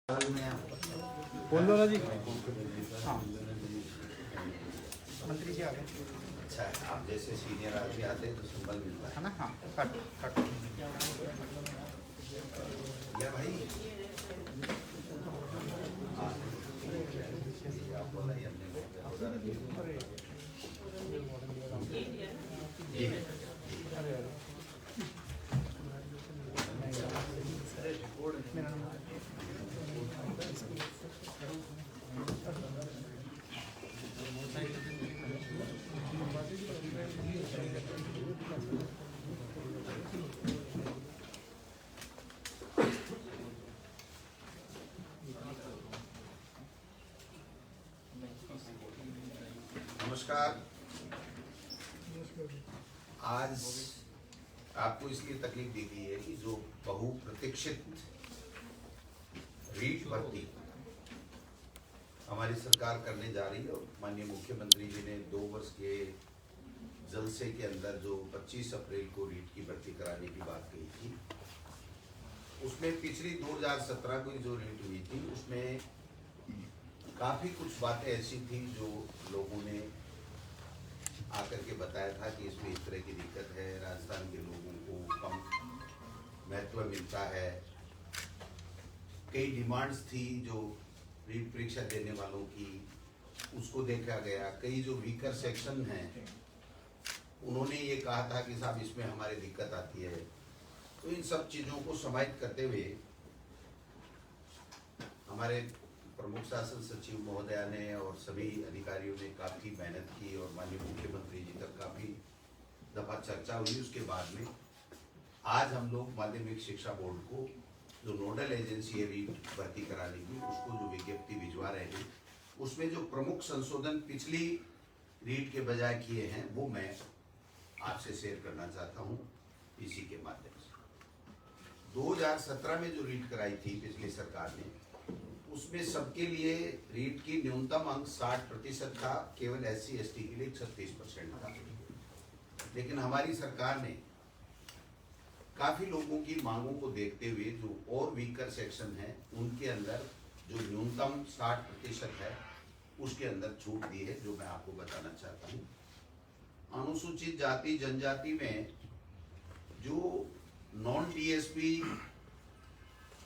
बोल दो ना जी। हाँ मंत्री जी आ गए। अच्छा, आप जैसे सीनियर आदमी आते हैं तो सिंबल मिलता है ना। हाँ कट कट या भाई। हाँ, आप बोला ही हमने जी। नमस्कार। आज आपको इसलिए तकलीफ दी गई है कि जो बहुप्रतीक्षित रीट भर्ती हमारी सरकार करने जा रही है और माननीय मुख्यमंत्री जी ने 2 वर्ष के जलसे के अंदर जो 25 अप्रैल को रीट की भर्ती कराने की बात कही थी, उसमें पिछली 2017 की जो रीट हुई थी उसमें काफ़ी कुछ बातें ऐसी थी जो लोगों ने आकर के बताया था कि इसमें इस तरह की दिक्कत है, राजस्थान के लोगों को कम महत्व मिलता है। कई डिमांड्स थी जो रीट परीक्षा देने वालों की, उसको देखा गया। कई जो वीकर सेक्शन हैं उन्होंने ये कहा था कि साहब इसमें हमारी दिक्कत आती है। तो इन सब चीज़ों को समाहित करते हुए हमारे प्रमुख शासन सचिव महोदया ने और सभी अधिकारियों ने काफ़ी मेहनत की और माननीय मुख्यमंत्री जी तक काफ़ी दफ़ा चर्चा हुई। उसके बाद में आज हम लोग माध्यमिक शिक्षा बोर्ड को जो नोडल एजेंसी है रीट भर्ती कराने की, उसको जो विज्ञप्ति भिजवा रहे हैं, उसमें जो प्रमुख संशोधन पिछली रीट के बजाय किए हैं वो मैं आपसे शेयर करना चाहता हूँ इसी के माध्यम से। 2017 में जो रीट कराई थी पिछली सरकार ने, उसमें सबके लिए रीट की न्यूनतम अंक 60% था, केवल SC ST के लिए 36% था। लेकिन हमारी सरकार ने काफ़ी लोगों की मांगों को देखते हुए जो और वीकर सेक्शन है उनके अंदर जो न्यूनतम 60% है उसके अंदर छूट दी है, जो मैं आपको बताना चाहता हूँ। अनुसूचित जाति जनजाति में जो नॉन TSP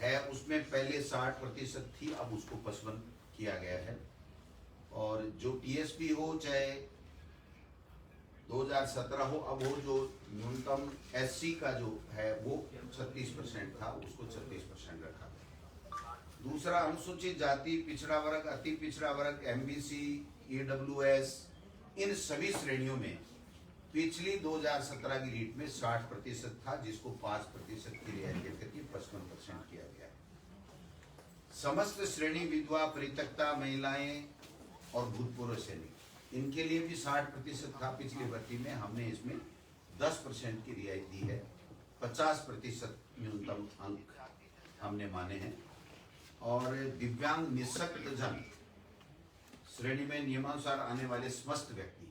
है उसमें पहले 60% थी, अब उसको 55 किया गया है। और जो TSP हो चाहे 2017 हो, अब वो जो न्यूनतम SC का जो है वो 36% था, उसको 36% रखा गया। दूसरा, अनुसूचित जाति, पिछड़ा वर्ग, अति पिछड़ा वर्ग, MBC, EWS, इन सभी श्रेणियों में पिछली 2017 की रीट में 60% था, जिसको 5% की रियायत करके 55% किया गया है। समस्त श्रेणी विधवा, परित्यक्ता महिलाएं और भूतपूर्व सैनिक, इनके लिए भी 60% था पिछली भर्ती में, हमने इसमें 10% की रियायत दी है। 50% न्यूनतम अंक हमने माने हैं। और दिव्यांग निःशक्त जन श्रेणी में नियमानुसार आने वाले समस्त व्यक्ति,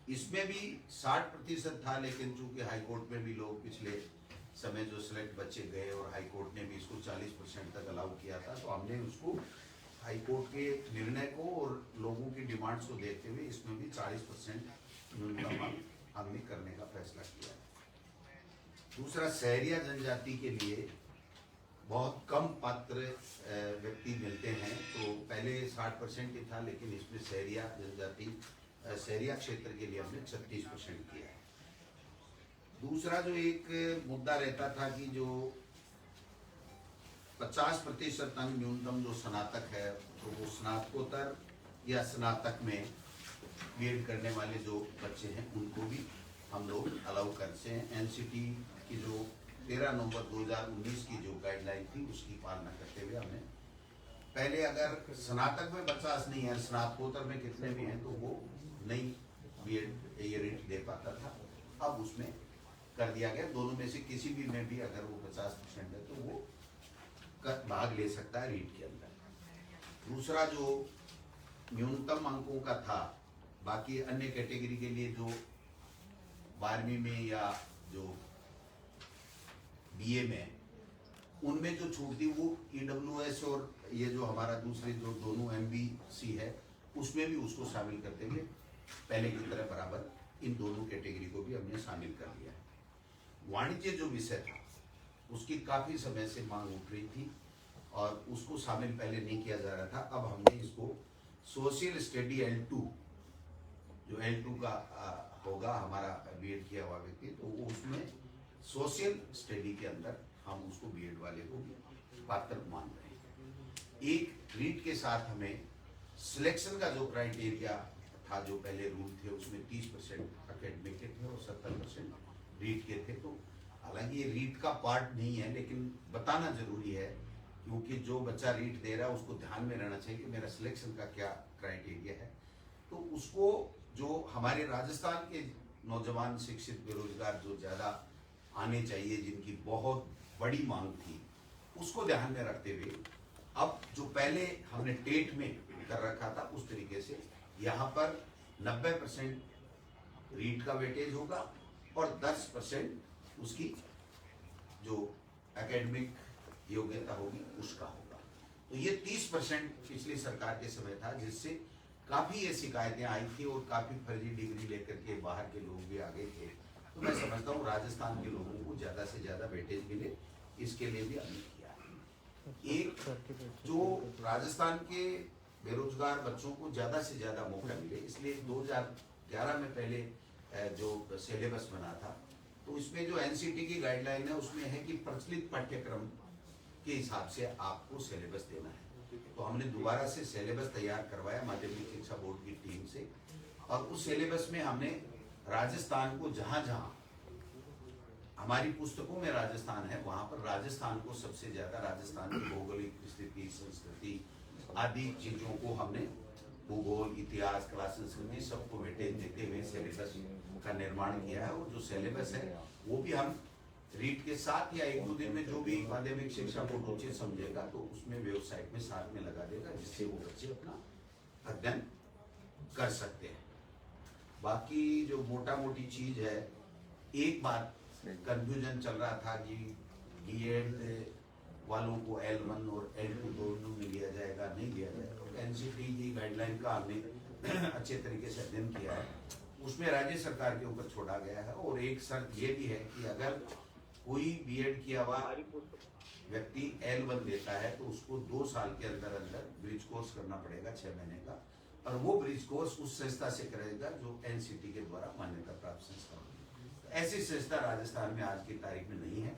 इसमें भी 60% था, लेकिन चूंकि हाईकोर्ट में भी लोग पिछले समय जो सिलेक्ट बच्चे गए और हाईकोर्ट ने भी इसको 40% तक अलाउ किया था, तो हमने उसको हाईकोर्ट के निर्णय को और लोगों की डिमांड्स को देखते हुए इसमें भी 40% न्यूनतम हमने करने का फैसला किया। दूसरा, शहरिया जनजाति के लिए बहुत कम पात्र व्यक्ति मिलते हैं, तो पहले 60% ही था, लेकिन इसमें शहरिया जनजाति शहरिया क्षेत्र के लिए हमने 36% किया है। दूसरा जो एक मुद्दा रहता था कि जो 50% अंक न्यूनतम जो स्नातक है, तो वो स्नातकोत्तर या स्नातक में बीएड करने वाले जो बच्चे हैं उनको भी हम लोग अलाउ करते हैं। NCT की जो 13 नवंबर 2019 की जो गाइडलाइन थी उसकी पालना करते हुए हमने पहले अगर स्नातक में 50 नहीं है, स्नातकोत्तर में कितने भी हैं, तो वो नहीं बीएड ये रीट दे पाता था, अब उसमें कर दिया गया। दोनों में से किसी भी में भी अगर वो 50% है तो वो भाग ले सकता है रीट के अंदर। दूसरा जो न्यूनतम अंकों का था, बाकी अन्य कैटेगरी के लिए जो 12वीं में या जो BA में, उनमें जो छूट थी वो EWS और ये जो हमारा दूसरे जो दोनों MBC है उसमें भी उसको शामिल करते हुए पहले की तरह बराबर इन दोनों कैटेगरी को भी हमने शामिल कर लिया है। वाणिज्य जो विषय था उसकी काफ़ी समय से मांग उठ रही थी और उसको शामिल पहले नहीं किया जा रहा था। अब हमने इसको सोशल स्टडी L2 जो L2 का होगा हमारा B.Ed किया हुआ व्यक्ति, तो वो उसमें सोशल स्टडी के अंदर हम उसको B.Ed वाले को पात्र मान रहे हैं। एक रीट के साथ हमें सिलेक्शन का जो क्राइटेरिया था, जो पहले रूल थे उसमें 30% अकेडमिक के थे और 70% रीट के थे। तो हालांकि ये रीट का पार्ट नहीं है, लेकिन बताना जरूरी है क्योंकि जो बच्चा रीट दे रहा है उसको ध्यान में रहना चाहिए कि मेरा सिलेक्शन का क्या क्राइटेरिया है। तो उसको जो हमारे राजस्थान के नौजवान शिक्षित बेरोजगार जो ज़्यादा आने चाहिए, जिनकी बहुत बड़ी मांग थी, उसको ध्यान में रखते हुए अब जो पहले हमने टेट में कर रखा था उस तरीके से यहाँ पर 90% रीट का वेटेज होगा और 10% उसकी जो एकेडमिक योग्यता होगी उसका होगा। तो ये 30% पिछली सरकार के समय था, जिससे काफ़ी ये शिकायतें आई थी और काफ़ी फर्जी डिग्री लेकर के बाहर के लोग भी आ गए थे। तो मैं समझता हूँ राजस्थान के लोगों को ज़्यादा से ज़्यादा वेटेज मिले, इसके लिए भी हमने किया है। एक जो राजस्थान के बेरोजगार बच्चों को ज़्यादा से ज़्यादा मौका मिले, इसलिए 2011 में पहले जो सिलेबस बना था, तो इसमें जो NCT की गाइडलाइन है उसमें है कि प्रचलित पाठ्यक्रम के हिसाब से आपको सिलेबस देना है। तो हमने दोबारा से सिलेबस तैयार करवाया माध्यमिक शिक्षा बोर्ड की टीम से, और उस सिलेबस में हमने राजस्थान को जहाँ जहाँ हमारी पुस्तकों में राजस्थान है वहाँ पर राजस्थान को सबसे ज़्यादा, राजस्थान की भौगोलिक स्थिति, संस्कृति आदि चीज़ों को हमने भूगोल, इतिहास, कला, संस्कृति सबको वेटेज देते हुए सिलेबस का निर्माण किया है। और जो सिलेबस है वो भी हम रीट के साथ या 1-2 दिन में जो भी माध्यमिक शिक्षा बोर्ड उचित समझेगा तो उसमें वेबसाइट में साथ में लगा देगा, जिससे वो बच्चे अपना अध्ययन कर सकते हैं। बाकी जो मोटा मोटी चीज है, एक बात कंफ्यूजन चल रहा था कि B.Ed वालों को L1 और L2 दोनों में लिया जाएगा, नहीं लिया जाएगा। NCT की गाइडलाइन का हमने अच्छे तरीके से अध्ययन किया है, उसमें राज्य सरकार के ऊपर छोड़ा गया है। और एक शर्त ये भी है कि अगर कोई B.Ed किया हुआ व्यक्ति L1 देता है तो उसको 2 साल के अंदर अंदर ब्रिज कोर्स करना पड़ेगा 6 महीने का, और वो ब्रिज कोर्स उस संस्था से करेगा जो NCT के द्वारा मान्यता प्राप्त संस्था होगी। ऐसी संस्था राजस्थान में आज की तारीख में नहीं है।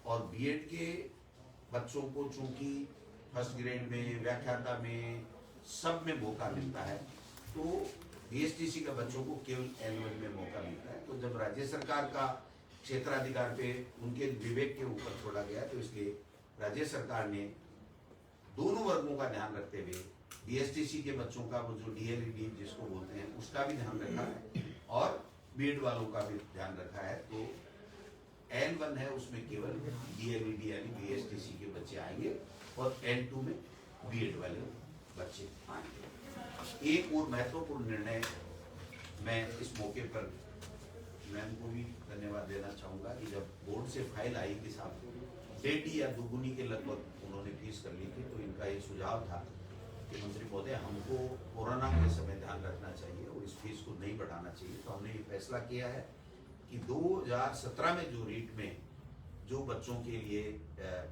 और B.Ed के बच्चों को चूंकि फर्स्ट ग्रेड में, व्याख्याता में, सब में मौका मिलता है, तो BSTC के बच्चों को केवल L1 में मौका मिलता है। तो जब राज्य सरकार का क्षेत्राधिकार पे उनके विवेक के ऊपर छोड़ा गया, तो इसलिए राज्य सरकार ने दोनों वर्गों का ध्यान रखते हुए BSTC के बच्चों का, वो जो DLED जिसको बोलते हैं, उसका भी ध्यान रखा है और B.Ed वालों का भी ध्यान रखा है। तो L1 है उसमें केवल DLED यानी BSTC के बच्चे आएंगे और L2 में B.Ed वाले बच्चे आएंगे। एक और महत्वपूर्ण निर्णय मैं इस मौके पर मैम को भी धन्यवाद देना चाहूँगा कि जब बोर्ड से फाइल आई कि साहब 1.5 या 2 के लगभग उन्होंने फीस कर ली थी, तो इनका ये सुझाव था कि मंत्री महोदय हमको कोरोना के समय ध्यान रखना चाहिए और इस फीस को नहीं बढ़ाना चाहिए। तो हमने ये फैसला किया है कि 2017 में जो रीट में जो बच्चों के लिए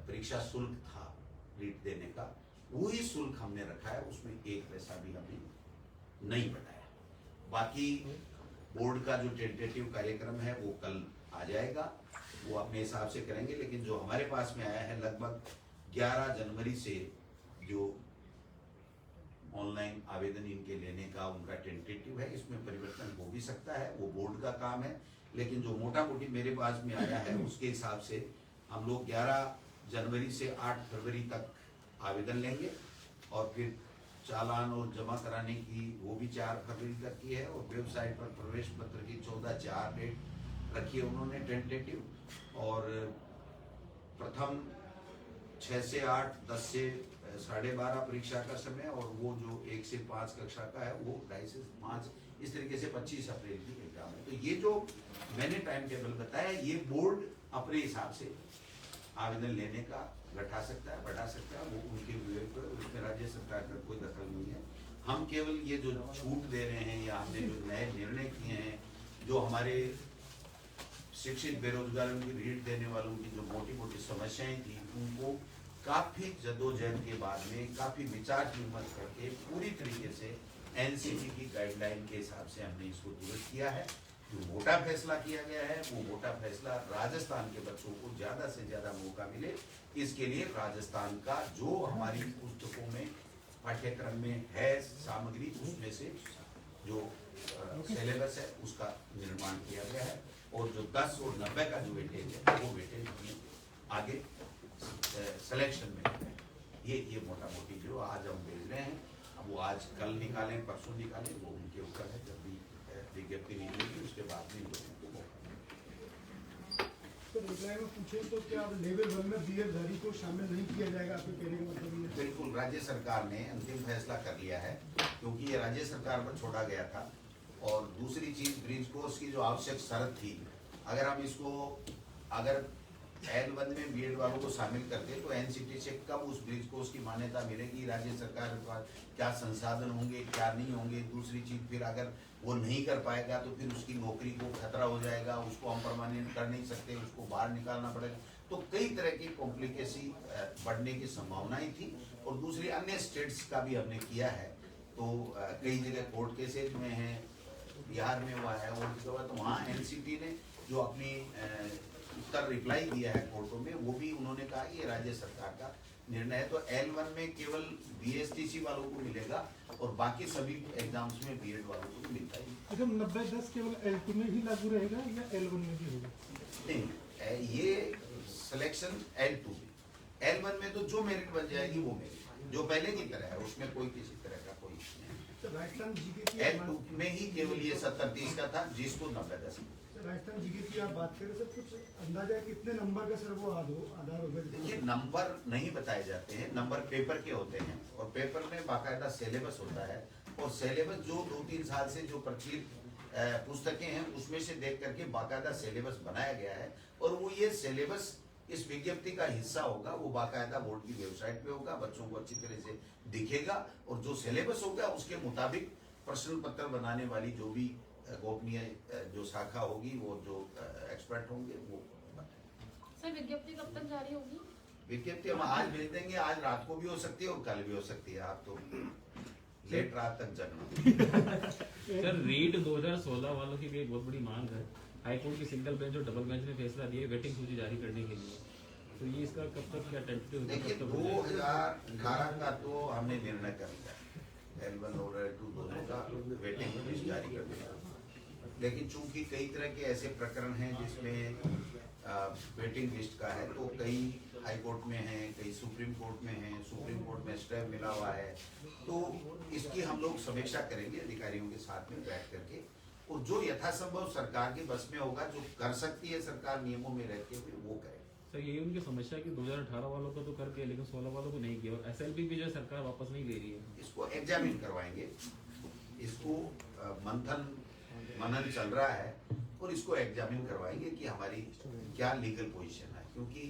परीक्षा शुल्क था रीट देने का, वही शुल्क हमने रखा है, उसमें 1 पैसा भी हमने नहीं बढ़ाया। बाकी बोर्ड का जो टेंटेटिव कार्यक्रम है वो कल आ जाएगा, वो अपने हिसाब से करेंगे। लेकिन जो हमारे पास में आया है लगभग 11 जनवरी से जो ऑनलाइन आवेदन इनके लेने का उनका टेंटेटिव है, इसमें परिवर्तन हो भी सकता है, वो बोर्ड का काम है। लेकिन जो मोटा मोटी मेरे पास में आया है उसके हिसाब से हम लोग 11 जनवरी से 8 फरवरी तक आवेदन लेंगे और फिर चालान और जमा कराने की वो भी 4 फरवरी तक की है। और वेबसाइट पर प्रवेश पत्र की 14/4 डेट रखी है उन्होंने टेंटेटिव, और प्रथम 6 से 8, 10 से 12:30 परीक्षा का समय, और वो जो 1 से 5 कक्षा का है वो 2.5 से 5, इस तरीके से 25 अप्रैल की एग्जाम है। तो ये जो मैंने टाइम टेबल बताया, ये बोर्ड अपने हिसाब से आवेदन लेने का घटा सकता है, बढ़ा सकता है, वो उनके विवेक पर, उसमें राज्य सरकार का कोई दखल नहीं है। हम केवल ये जो छूट दे रहे हैं या हमने जो नए निर्णय किए हैं, जो हमारे शिक्षित बेरोजगारों की ऋण देने वालों की जो मोटी मोटी समस्याएं थी, उनको काफी जद्दोजहद के बाद में काफी विचार विमर्श करके पूरी तरीके से एनसीटी की गाइडलाइन के हिसाब से हमने इसको दुरुस्त किया है। जो मोटा फैसला किया गया है, वो मोटा फैसला राजस्थान के बच्चों को ज्यादा से ज्यादा मौका मिले, इसके लिए राजस्थान का जो हमारी पुस्तकों में पाठ्यक्रम में है सामग्री, उसमें से जो सिलेबस है उसका निर्माण किया गया है, और जो 10 और 90 का जो वेटेज है, वो वेटेज हमने आगे सिलेक्शन में ये मोटा मोटी जो आज हम भेज रहे हैं, अब वो आज कल निकालें परसों निकालें, वो उनके ऊपर है। जब भी विज्ञप्ति निकलेगी उसके बाद में लोगों को मौका। तो रिप्लाई में पूछे तो क्या लेवल 1 में बीएड धारी को शामिल नहीं किया जाएगा, आपके कहने का मतलब ये है? बिल्कुल, राज्य सरकार ने अंतिम फैसला कर लिया है, क्योंकि ये राज्य सरकार पर छोड़ा गया था। और दूसरी चीज, ब्रिज कोर्स की जो आवश्यक शर्त थी, अगर हम इसको अगर L1 में बीएड वालों को शामिल करते तो एनसीटी से कब उस ब्रिज कोर्स की मान्यता मिलेगी, राज्य सरकार के पास क्या संसाधन होंगे, क्या नहीं होंगे। दूसरी चीज, फिर अगर वो नहीं कर पाएगा तो फिर उसकी नौकरी को खतरा हो जाएगा, उसको हम परमानेंट कर नहीं सकते, उसको बाहर निकालना पड़ेगा। तो कई तरह की कॉम्प्लिकेसी बढ़ने की संभावनाएं थी। और दूसरी, अन्य स्टेट्स का भी हमने किया है, तो कई जगह कोर्ट केसेज में है, बिहार में हुआ है, और उसके बाद तो वहाँ एनसीटी ने जो अपनी उत्तर रिप्लाई दिया है कोर्टों में, वो भी उन्होंने कहा ये राज्य सरकार का निर्णय है। तो L1 में केवल बीएसटीसी वालों को मिलेगा और बाकी सभी एग्जाम्स में बीएड वालों को भी मिलता है। अच्छा, 90-10 केवल L2 में ही लागू रहेगा या L1 में भी होगा? नहीं, ये सिलेक्शन L2 में, L1 में तो जो मेरिट बन जाएगी वो मेरिट जो पहले की तरह है, उसमें कोई किसी तरह का कोई नहीं। राजस्थान जीके की L2 में ही केवल ये 70-30 का था, जिसको 90-10। राजस्थान जीके की आप बात करें सर, कुछ अंदाजा है कितने नंबर का सर वो आधार होगा? देखिए, नंबर नहीं बताए जाते हैं, नंबर पेपर के होते हैं, और पेपर में बाकायदा सिलेबस होता है, और सिलेबस जो 2-3 साल से जो प्रचलित पुस्तकें हैं उसमें से देख करके बाकायदा सिलेबस बनाया गया है। और वो ये सिलेबस इस विज्ञप्ति का हिस्सा होगा, वो बाकायदा बोर्ड की वेबसाइट पे होगा, बच्चों को अच्छी तरह से दिखेगा, और जो सिलेबस होगा उसके मुताबिक प्रश्न पत्र बनाने वाली जो भी गोपनीय जो शाखा होगी, वो जो एक्सपर्ट होंगे वो। सर, विज्ञप्ति कब तक जारी होगी? विज्ञप्ति हम आज भेज देंगे, आज रात को भी हो सकती है और कल भी हो सकती है। आप तो लेट रात तक जगना। सर, रीट 2016 वालों की भी एक बहुत बड़ी मांग है, हाईकोर्ट की सिंगल बेंच और डबल बेंच ने फैसला दिया वेटिंग सूची जारी करने के लिए, तो ये इसका कब तक क्या टेंटेटिव? देखिए, 2018 का तो हमने निर्णय कर लिया, L1 और L2 दोनों का वेटिंग लिस्ट जारी कर दिया। लेकिन चूंकि कई तरह के ऐसे प्रकरण हैं जिसमें वेटिंग लिस्ट का है, तो कई हाई कोर्ट में है, कई सुप्रीम कोर्ट में है, सुप्रीम कोर्ट में स्टे मिला हुआ है, तो इसकी हम लोग समीक्षा करेंगे अधिकारियों के साथ में बैठ करके, और जो यथासंभव सरकार के बस में होगा, जो कर सकती है सरकार नियमों में रहते हुए, वो करे। सर, यही उनकी समस्या है कि 2018 वालों का तो कर दिया लेकिन 16 वालों को नहीं किया, और SLP भी जो है सरकार वापस नहीं ले रही है। इसको एग्जामिन करवाएंगे, इसको मनन चल रहा है, और इसको एग्जामिन करवाएंगे कि हमारी क्या लीगल पोजीशन है। क्योंकि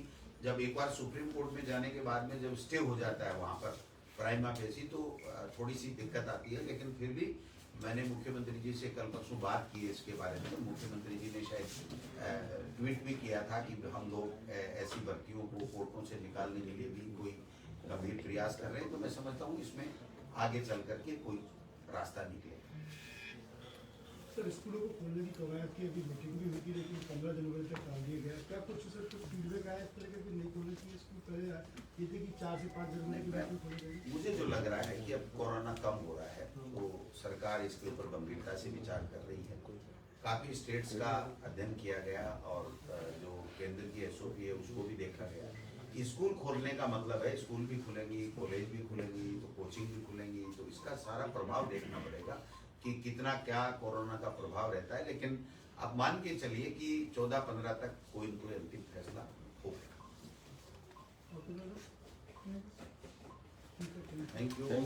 जब एक बार सुप्रीम कोर्ट में जाने के बाद में जब स्टे हो जाता है वहाँ पर प्राइमा फेसी, तो थोड़ी सी दिक्कत आती है। लेकिन फिर भी मैंने मुख्यमंत्री जी से कल परसों बात की है इसके बारे में। मुख्यमंत्री जी ने शायद ट्वीट भी किया था कि हम लोग ऐसी भर्तियों को कोर्टों से निकालने के लिए भी कोई गंभीर प्रयास कर रहे हैं। तो मैं समझता हूँ इसमें आगे चल करके कोई रास्ता निकले। सर, स्कूलों को खोलने की कवायद की अभी मीटिंग भी हुई थी, लेकिन 15 जनवरी तक टाल दिया गया। क्या कुछ सर कुछ फीडबैक आया इस तरह के नहीं खोलने की स्कूल? पहले ये थे कि 4 से 5 जनवरी के बीच में खोले जाएंगे। मुझे जो लग रहा है कि अब कोरोना कम हो रहा है, तो सरकार इसके ऊपर गंभीरता से विचार कर रही है। काफी स्टेट्स का अध्ययन किया गया, और जो केंद्र की SOP है उसको भी देखा गया। स्कूल खोलने का मतलब है स्कूल भी खुलेंगी, कॉलेज भी खुलेंगी, तो कोचिंग भी खुलेंगी, तो इसका सारा प्रभाव देखना पड़ेगा कि कितना क्या कोरोना का प्रभाव रहता है। लेकिन आप मान के चलिए कि 14-15 तक कोई न कोई अंतिम फैसला होगा। Thank you.